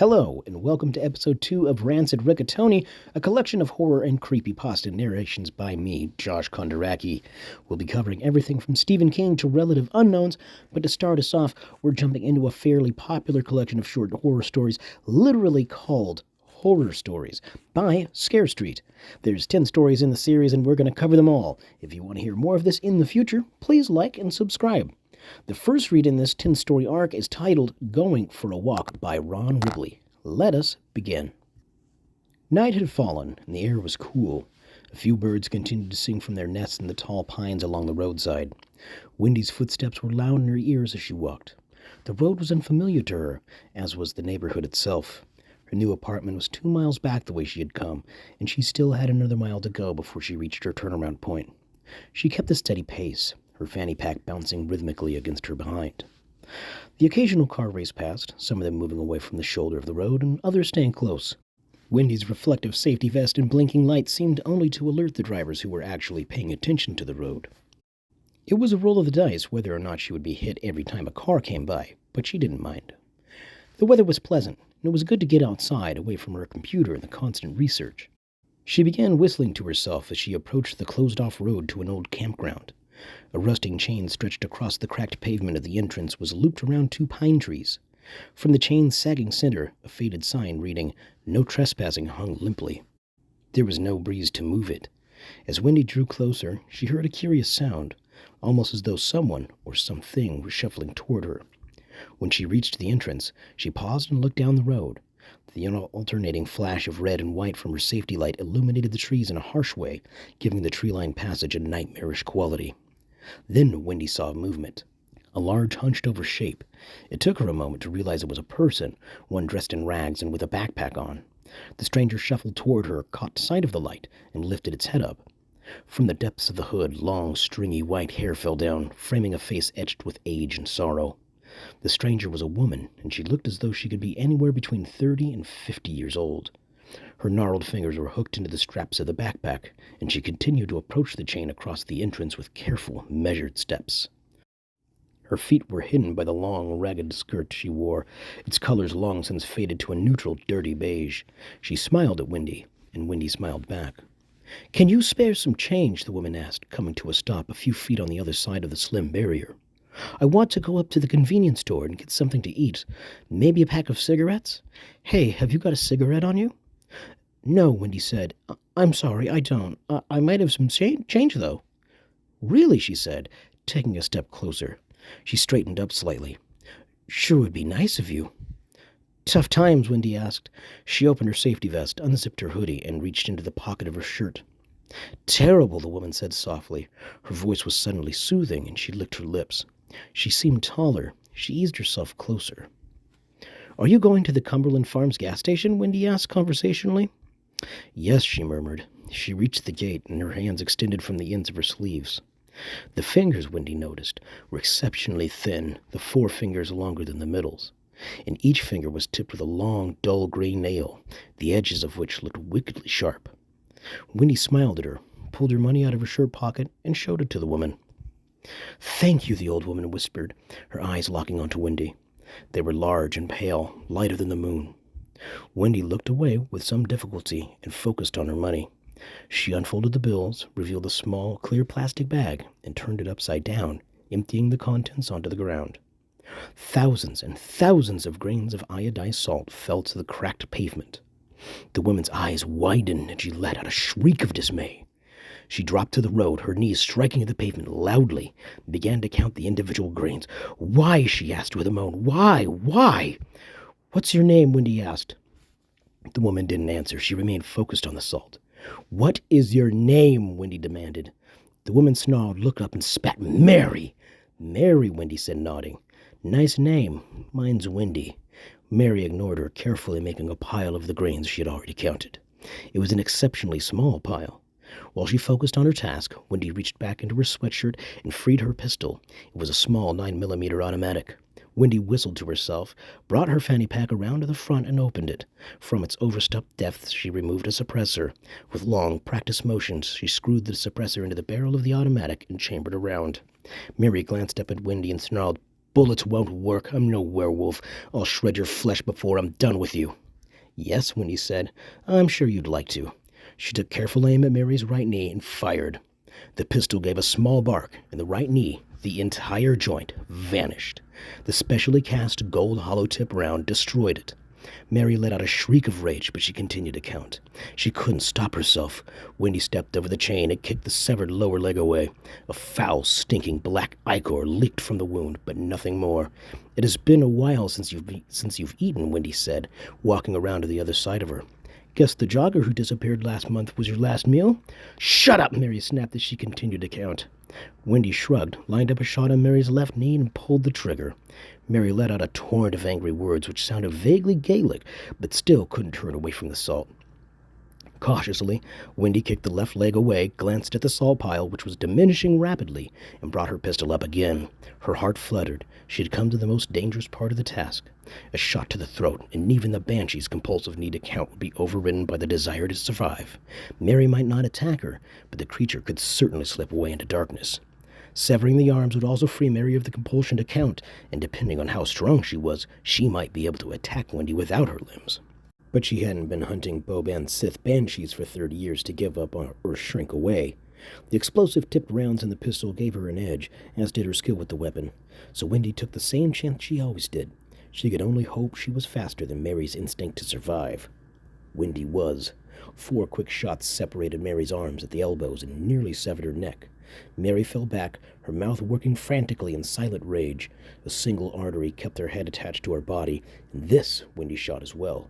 Hello, and welcome to episode 2 of Rancid Rigatoni, a collection of horror and creepypasta narrations by me, Josh Conduracki. We'll be covering everything from Stephen King to relative unknowns, but to start us off, we're jumping into a fairly popular collection of short horror stories, literally called Horror Stories, by Scare Street. There's 10 stories in the series, and we're going to cover them all. If you want to hear more of this in the future, please like and subscribe. The first read in this 10-story arc is titled Going for a Walk by Ron Ripley. Let us begin. Night had fallen, and the air was cool. A few birds continued to sing from their nests in the tall pines along the roadside. Wendy's footsteps were loud in her ears as she walked. The road was unfamiliar to her, as was the neighborhood itself. Her new apartment was 2 miles back the way she had come, and she still had another mile to go before she reached her turnaround point. She kept a steady pace, her fanny pack bouncing rhythmically against her behind. The occasional car raced past, some of them moving away from the shoulder of the road and others staying close. Wendy's reflective safety vest and blinking lights seemed only to alert the drivers who were actually paying attention to the road. It was a roll of the dice whether or not she would be hit every time a car came by, but she didn't mind. The weather was pleasant, and it was good to get outside, away from her computer and the constant research. She began whistling to herself as she approached the closed-off road to an old campground. A rusting chain stretched across the cracked pavement of the entrance was looped around 2 pine trees. From the chain's sagging center, a faded sign reading, "No trespassing," hung limply. There was no breeze to move it. As Wendy drew closer, she heard a curious sound, almost as though someone or something was shuffling toward her. When she reached the entrance, she paused and looked down the road. The alternating flash of red and white from her safety light illuminated the trees in a harsh way, giving the tree-lined passage a nightmarish quality. Then Wendy saw movement. A large, hunched-over shape. It took her a moment to realize it was a person, one dressed in rags and with a backpack on. The stranger shuffled toward her, caught sight of the light, and lifted its head up. From the depths of the hood, long, stringy white hair fell down, framing a face etched with age and sorrow. The stranger was a woman, and she looked as though she could be anywhere between 30 and 50 years old. Her gnarled fingers were hooked into the straps of the backpack, and she continued to approach the chain across the entrance with careful, measured steps. Her feet were hidden by the long, ragged skirt she wore, its colors long since faded to a neutral, dirty beige. She smiled at Wendy, and Wendy smiled back. "Can you spare some change?" the woman asked, coming to a stop a few feet on the other side of the slim barrier. "I want to go up to the convenience store and get something to eat. Maybe a pack of cigarettes? Hey, have you got a cigarette on you?" "No," Wendy said. "I'm sorry, I don't. I might have some change, though." "Really?" she said, taking a step closer. She straightened up slightly. "Sure would be nice of you." "Tough times?" Wendy asked. She opened her safety vest, unzipped her hoodie, and reached into the pocket of her shirt. "Terrible," the woman said softly. Her voice was suddenly soothing, and she licked her lips. She seemed taller. She eased herself closer. "Are you going to the Cumberland Farms gas station?" Wendy asked conversationally. "Yes," she murmured. She reached the gate, and her hands extended from the ends of her sleeves. The fingers, Wendy noticed, were exceptionally thin, the 4 fingers longer than the middles, and each finger was tipped with a long, dull gray nail, the edges of which looked wickedly sharp. Wendy smiled at her, pulled her money out of her shirt pocket, and showed it to the woman. "Thank you," the old woman whispered, her eyes locking onto Wendy. They were large and pale, lighter than the moon. Wendy looked away with some difficulty and focused on her money. She unfolded the bills, revealed a small, clear plastic bag, and turned it upside down, emptying the contents onto the ground. Thousands and thousands of grains of iodized salt fell to the cracked pavement. The woman's eyes widened, and she let out a shriek of dismay. She dropped to the road, her knees striking at the pavement loudly, and began to count the individual grains. "Why?" she asked with a moan. "Why? Why?" "What's your name?" Wendy asked. The woman didn't answer. She remained focused on the salt. "What is your name?" Wendy demanded. The woman snarled, looked up, and spat. "Mary!" "Mary," Wendy said, nodding. "Nice name. Mine's Wendy." Mary ignored her, carefully making a pile of the grains she had already counted. It was an exceptionally small pile. While she focused on her task, Wendy reached back into her sweatshirt and freed her pistol. It was a small 9mm automatic. Wendy whistled to herself, brought her fanny pack around to the front, and opened it. From its overstuffed depths she removed a suppressor. With long, practiced motions, she screwed the suppressor into the barrel of the automatic and chambered around. Mary glanced up at Wendy and snarled, Bullets won't work. I'm no werewolf. I'll shred your flesh before I'm done with you. Yes, Wendy said. I'm sure you'd like to. She took careful aim at Mary's right knee and fired. The pistol gave a small bark, and the right knee, the entire joint, vanished. The specially cast gold hollow-tip round destroyed it. Mary let out a shriek of rage, but she continued to count. She couldn't stop herself. Wendy stepped over the chain and kicked the severed lower leg away. A foul, stinking black ichor leaked from the wound, but nothing more. It has been a while since you've eaten, Wendy said, walking around to the other side of her. Guess the jogger who disappeared last month was your last meal? Shut up, Mary snapped as she continued to count. Wendy shrugged, lined up a shot on Mary's left knee, and pulled the trigger. Mary let out a torrent of angry words which sounded vaguely Gaelic, but still couldn't turn away from the salt. Cautiously, Wendy kicked the left leg away, glanced at the salt pile, which was diminishing rapidly, and brought her pistol up again. Her heart fluttered. She had come to the most dangerous part of the task. A shot to the throat, and even the banshee's compulsive need to count would be overridden by the desire to survive. Mary might not attack her, but the creature could certainly slip away into darkness. Severing the arms would also free Mary of the compulsion to count, and depending on how strong she was, she might be able to attack Wendy without her limbs. But she hadn't been hunting Boban Sith banshees for 30 years to give up or shrink away. The explosive-tipped rounds in the pistol gave her an edge, as did her skill with the weapon, so Wendy took the same chance she always did. She could only hope she was faster than Mary's instinct to survive. Wendy was. 4 quick shots separated Mary's arms at the elbows and nearly severed her neck. Mary fell back, her mouth working frantically in silent rage. A single artery kept her head attached to her body, and this Wendy shot as well.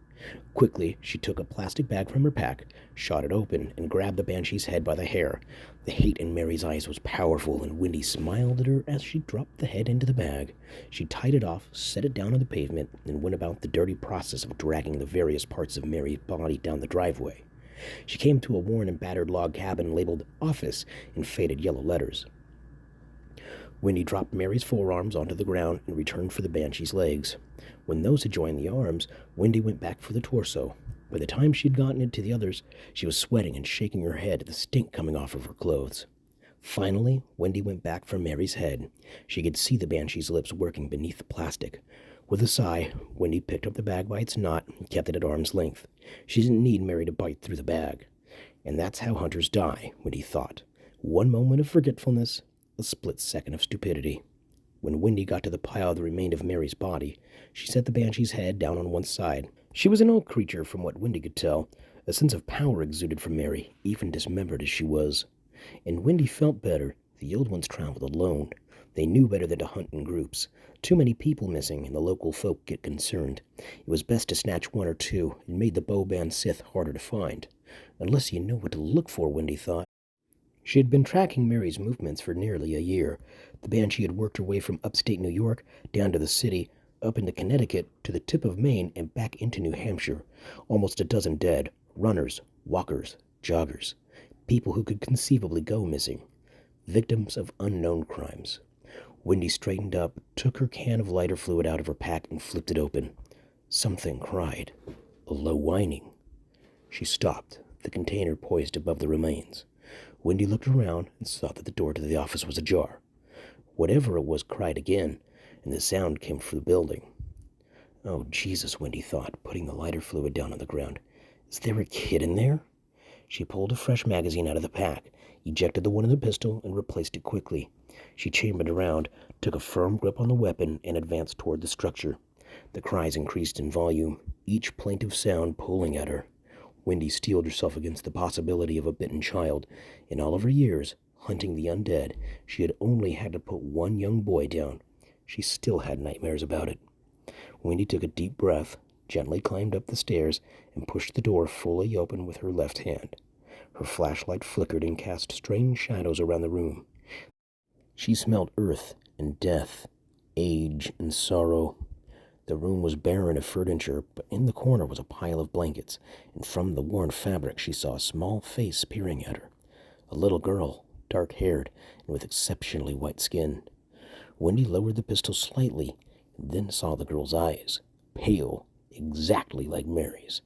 Quickly, she took a plastic bag from her pack, shot it open, and grabbed the banshee's head by the hair. The hate in Mary's eyes was powerful, and Wendy smiled at her as she dropped the head into the bag. She tied it off, set it down on the pavement, and went about the dirty process of dragging the various parts of Mary's body down the driveway. She came to a worn and battered log cabin labeled Office in faded yellow letters. Wendy dropped Mary's forearms onto the ground and returned for the banshee's legs. When those had joined the arms, Wendy went back for the torso. By the time she had gotten it to the others, she was sweating and shaking her head at the stink coming off of her clothes. Finally, Wendy went back for Mary's head. She could see the banshee's lips working beneath the plastic. With a sigh, Wendy picked up the bag by its knot and kept it at arm's length. She didn't need Mary to bite through the bag. And that's how hunters die, Wendy thought. One moment of forgetfulness, a split second of stupidity. When Wendy got to the pile that remained of Mary's body, she set the banshee's head down on one side. She was an old creature, from what Wendy could tell. A sense of power exuded from Mary, even dismembered as she was. And Wendy felt better. The old ones traveled alone. They knew better than to hunt in groups. Too many people missing, and the local folk get concerned. It was best to snatch one or two, and made the Boban Sith harder to find. Unless you know what to look for, Wendy thought. She had been tracking Mary's movements for nearly a year. The banshee had worked her way from upstate New York, down to the city, up into Connecticut, to the tip of Maine, and back into New Hampshire. Almost a dozen dead. Runners, walkers, joggers. People who could conceivably go missing. Victims of unknown crimes. Wendy straightened up, took her can of lighter fluid out of her pack, and flipped it open. Something cried. A low whining. She stopped, the container poised above the remains. Wendy looked around and saw that the door to the office was ajar. Whatever it was cried again, and the sound came from the building. Oh, Jesus, Wendy thought, putting the lighter fluid down on the ground. Is there a kid in there? She pulled a fresh magazine out of the pack, ejected the one in the pistol, and replaced it quickly. She chambered around, took a firm grip on the weapon, and advanced toward the structure. The cries increased in volume, each plaintive sound pulling at her. Wendy steeled herself against the possibility of a bitten child. In all of her years, hunting the undead, she had only had to put one young boy down. She still had nightmares about it. Wendy took a deep breath, gently climbed up the stairs, and pushed the door fully open with her left hand. Her flashlight flickered and cast strange shadows around the room. She smelled earth and death, age and sorrow. The room was barren of furniture, but in the corner was a pile of blankets, and from the worn fabric she saw a small face peering at her. A little girl, dark-haired, and with exceptionally white skin. Wendy lowered the pistol slightly, and then saw the girl's eyes, pale, exactly like Mary's.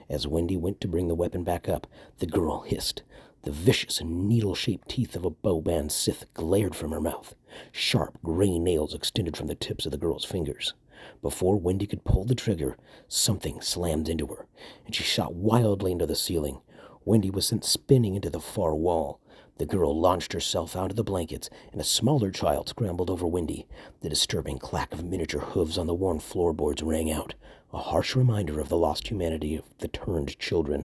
As Wendy went to bring the weapon back up, the girl hissed. The vicious and needle-shaped teeth of a Boban Sith glared from her mouth. Sharp, gray nails extended from the tips of the girl's fingers. Before Wendy could pull the trigger, something slammed into her, and she shot wildly into the ceiling. Wendy was sent spinning into the far wall. The girl launched herself out of the blankets, and a smaller child scrambled over Wendy. The disturbing clack of miniature hooves on the worn floorboards rang out, a harsh reminder of the lost humanity of the turned children.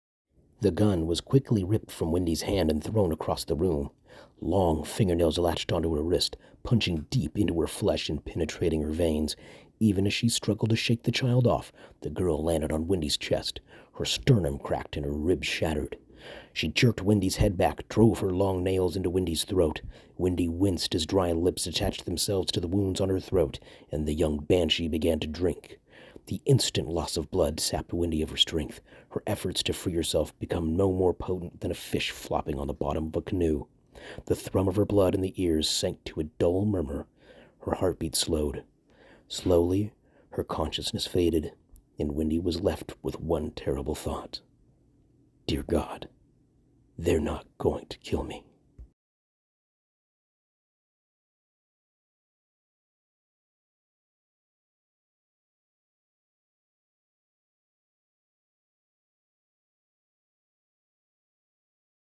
The gun was quickly ripped from Wendy's hand and thrown across the room. Long fingernails latched onto her wrist, punching deep into her flesh and penetrating her veins. Even as she struggled to shake the child off, the girl landed on Wendy's chest. Her sternum cracked and her ribs shattered. She jerked Wendy's head back, drove her long nails into Wendy's throat. Wendy winced as dry lips attached themselves to the wounds on her throat, and the young banshee began to drink. The instant loss of blood sapped Wendy of her strength. Her efforts to free herself become no more potent than a fish flopping on the bottom of a canoe. The thrum of her blood in the ears sank to a dull murmur. Her heartbeat slowed. Slowly, her consciousness faded, and Wendy was left with one terrible thought. Dear God, they're not going to kill me.